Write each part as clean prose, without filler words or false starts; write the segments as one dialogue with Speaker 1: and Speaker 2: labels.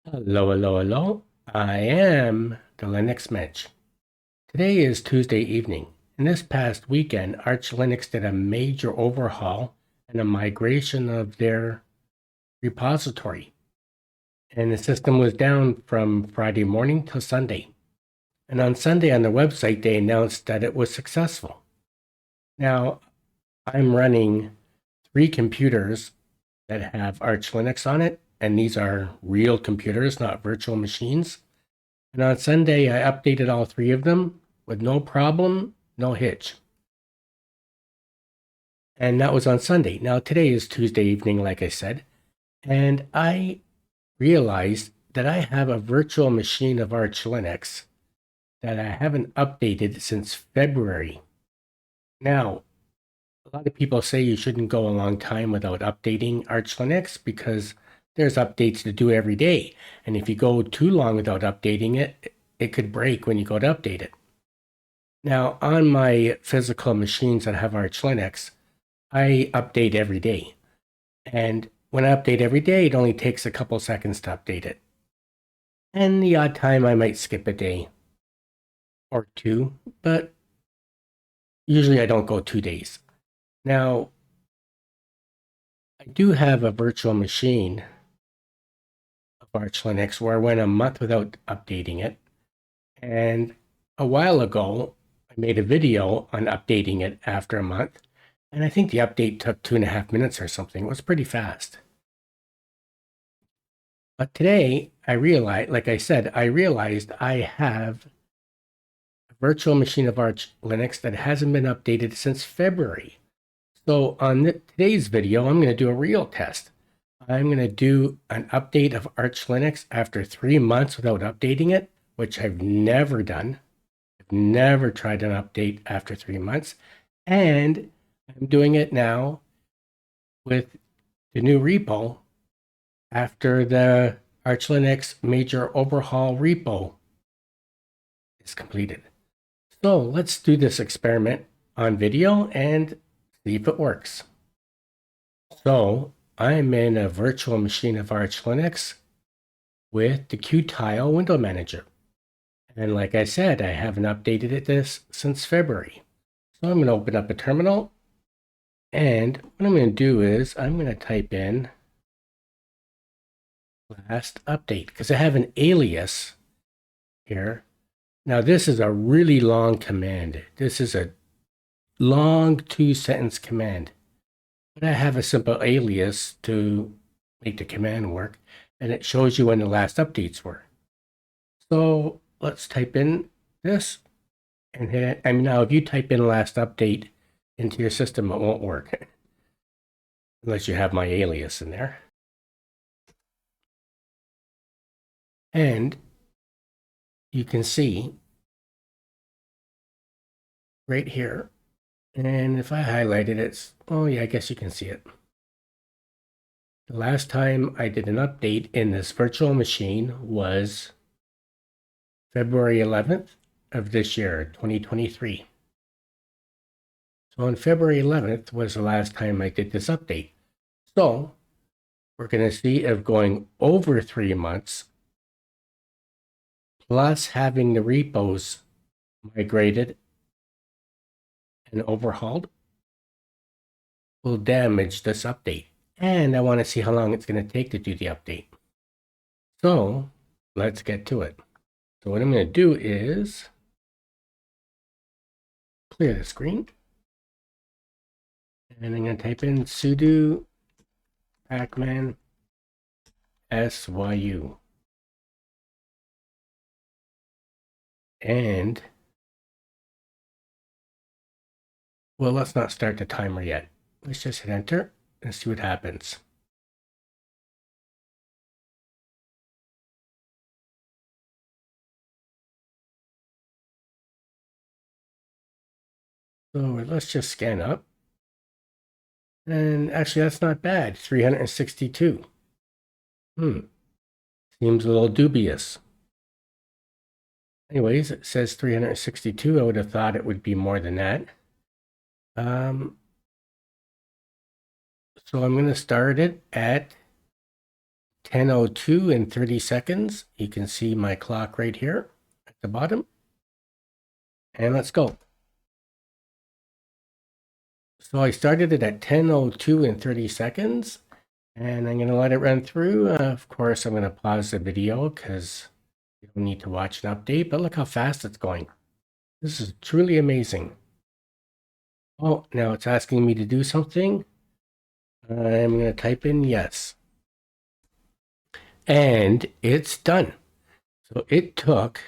Speaker 1: Hello, hello, hello. I am the Linux Mensch. Today is Tuesday evening, and this past weekend, Arch Linux did a major overhaul and a migration of their repository. And the system was down from Friday morning till Sunday. And on Sunday on their website, they announced that it was successful. Now, I'm running 3 computers that have Arch Linux on it, and these are real computers, not virtual machines. And on Sunday, I updated all 3 of them with no problem, no hitch. And that was on Sunday. Now, today is Tuesday evening, like I said, and I realized that I have a virtual machine of Arch Linux that I haven't updated since February. Now, a lot of people say you shouldn't go a long time without updating Arch Linux because there's updates to do every day. And if you go too long without updating it, it could break when you go to update it. Now, on my physical machines that have Arch Linux, I update every day. And when I update every day, it only takes a couple seconds to update it. And the odd time I might skip a day or two, but usually I don't go 2 days. Now, I do have a virtual machine of Arch Linux where I went a month without updating it. And a while ago, I made a video on updating it after a month. And I think the update took 2.5 minutes or something. It was pretty fast. But today, I realized, like I said, I realized I have a virtual machine of Arch Linux that hasn't been updated since February. So on today's video, I'm going to do a real test. I'm going to do an update of Arch Linux after 3 months without updating it, which I've never done. I've never tried an update after 3 months. And I'm doing it now with the new repo after the Arch Linux major overhaul repo is completed. So let's do this experiment on video and see if it works. So I'm in a virtual machine of Arch Linux with the Qtile window manager. And like I said, I haven't updated this since February. So I'm going to open up a terminal. And what I'm going to do is I'm going to type in last update because I have an alias here. Now this is a really long command. This is a long 2-sentence command. But I have a simple alias to make the command work, and it shows you when the last updates were. So let's type in this, and hit, I mean, now if you type in last update into your system, it won't work unless you have my alias in there. And you can see right here, and if I highlight it, it's, oh yeah, I guess you can see it. The last time I did an update in this virtual machine was February 11th of this year, 2023. So on February 11th was the last time I did this update. So we're going to see if going over 3 months, plus having the repos migrated and overhauled, will damage this update. And I want to see how long it's going to take to do the update. So let's get to it. So what I'm going to do is clear the screen. And I'm going to type in sudo pacman syu. And, well, let's not start the timer yet. Let's just hit enter and see what happens. So let's just scan up. And actually, that's not bad. 362. Seems a little dubious. Anyways, it says 362. I would have thought it would be more than that. So I'm going to start it at 10:02 and 30 seconds. You can see my clock right here at the bottom. And let's go. So I started it at 10:02 and 30 seconds. And I'm going to let it run through. Of course, I'm going to pause the video because you don't need to watch an update. But look how fast it's going. This is truly amazing. Oh, now it's asking me to do something. I'm going to type in yes. And it's done. So it took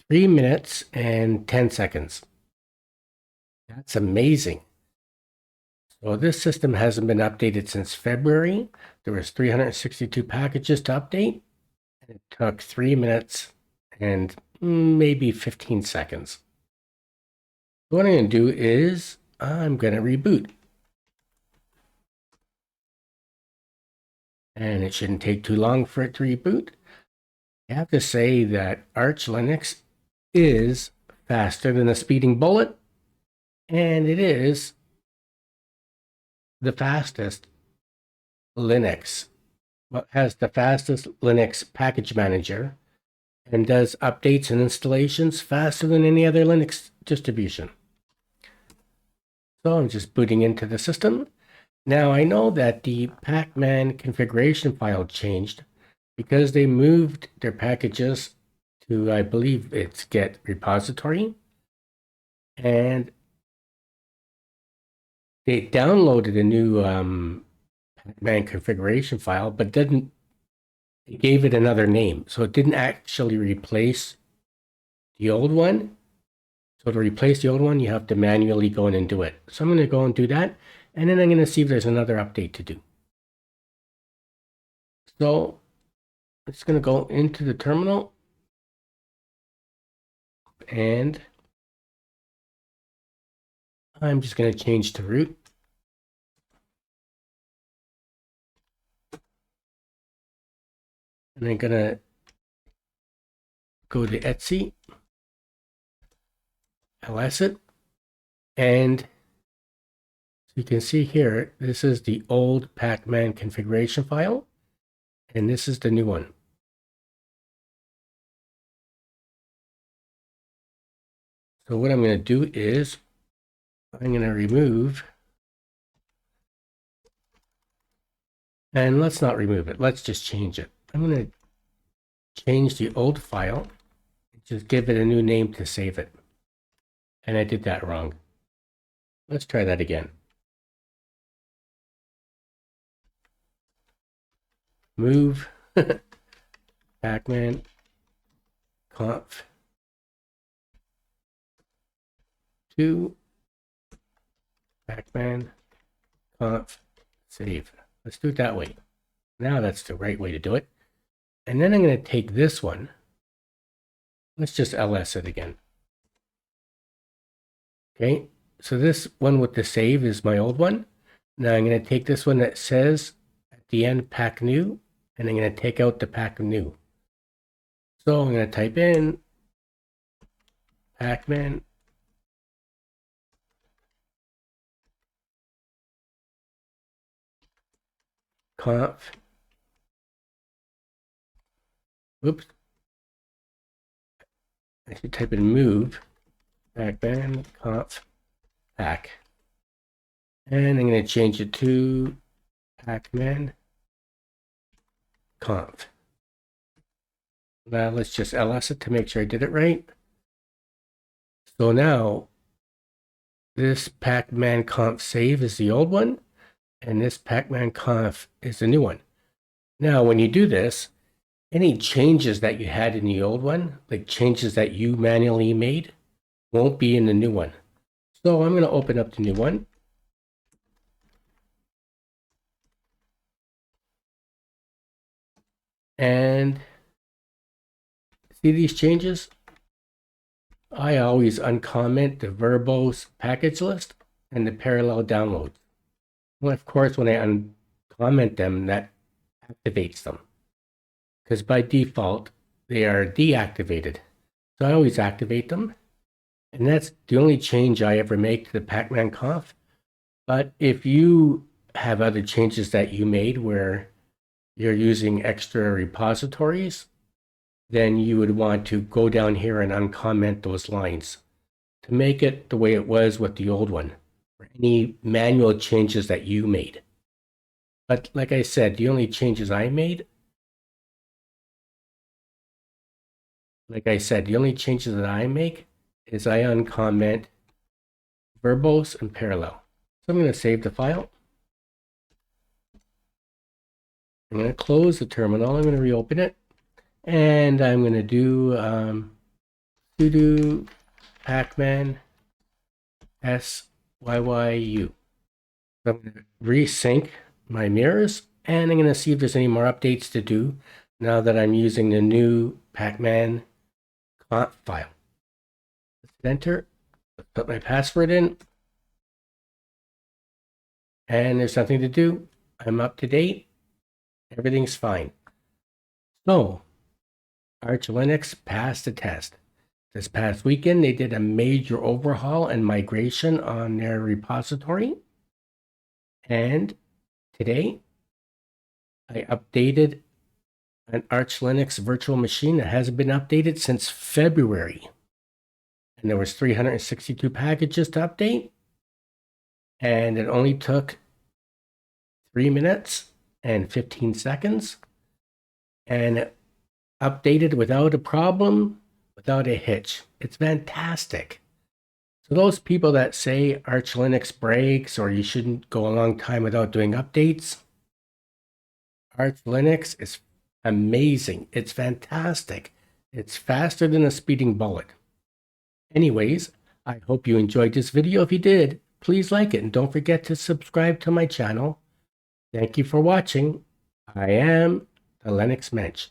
Speaker 1: 3 minutes and 10 seconds. That's amazing. So this system hasn't been updated since February. There was 362 packages to update. And it took 3 minutes and maybe 15 seconds. What I'm going to do is I'm going to reboot. And it shouldn't take too long for it to reboot. I have to say that Arch Linux is faster than a speeding bullet, and it is the fastest Linux. Well, has the fastest Linux package manager and does updates and installations faster than any other Linux distribution. So I'm just booting into the system. Now I know that the Pacman configuration file changed because they moved their packages to, I believe it's Git repository. And they downloaded a new Pacman configuration file, but it gave it another name. So it didn't actually replace the old one. So to replace the old one, you have to manually go in and do it. So I'm going to go and do that. And then I'm going to see if there's another update to do. So it's going to go into the terminal. And I'm just going to change to root. And I'm going to go to Etsy, ls it, and you can see here, this is the old Pacman configuration file, and this is the new one. So what I'm going to do is I'm going to remove, and let's not remove it. Let's just change it. I'm going to change the old file, just give it a new name to save it. And I did that wrong. Let's try that again. Move Pacman conf to Pacman conf save. Let's do it that way. Now that's the right way to do it. And then I'm going to take this one. Let's just ls it again. Okay, so this one with the save is my old one. Now I'm going to take this one that says at the end pack new, and I'm going to take out the pack new. So I'm going to type in Pacman conf. Oops. I should type in move Pacman conf pack. And I'm going to change it to Pacman conf. Now let's just ls it to make sure I did it right. So now this Pacman conf save is the old one, and this Pacman conf is the new one. Now when you do this, any changes that you had in the old one, like changes that you manually made, won't be in the new one. So I'm going to open up the new one. And see these changes? I always uncomment the verbose package list and the parallel downloads. Well, of course, when I uncomment them, that activates them. Because by default, they are deactivated. So I always activate them. And that's the only change I ever make to the Pacman conf. But if you have other changes that you made where you're using extra repositories, then you would want to go down here and uncomment those lines to make it the way it was with the old one, for any manual changes that you made. But like I said, the only changes I made, that I make is I uncomment verbose and parallel. So I'm going to save the file. I'm going to close the terminal. I'm going to reopen it. And I'm going to do sudo pacman syyu. So I'm going to resync my mirrors, and I'm going to see if there's any more updates to do now that I'm using the new pacman conf file. Let's hit enter. Let's put my password in. And there's nothing to do. I'm up to date. Everything's fine. So, Arch Linux passed the test. This past weekend, they did a major overhaul and migration on their repository. And today, I updated an Arch Linux virtual machine that hasn't been updated since February. And there was 362 packages to update. And it only took 3 minutes and 15 seconds. And it updated without a problem, without a hitch. It's fantastic. So those people that say Arch Linux breaks or you shouldn't go a long time without doing updates, Arch Linux is amazing. It's fantastic. It's faster than a speeding bullet. Anyways, I hope you enjoyed this video. If you did, please like it and don't forget to subscribe to my channel. Thank you for watching. I am the Linux Mensch.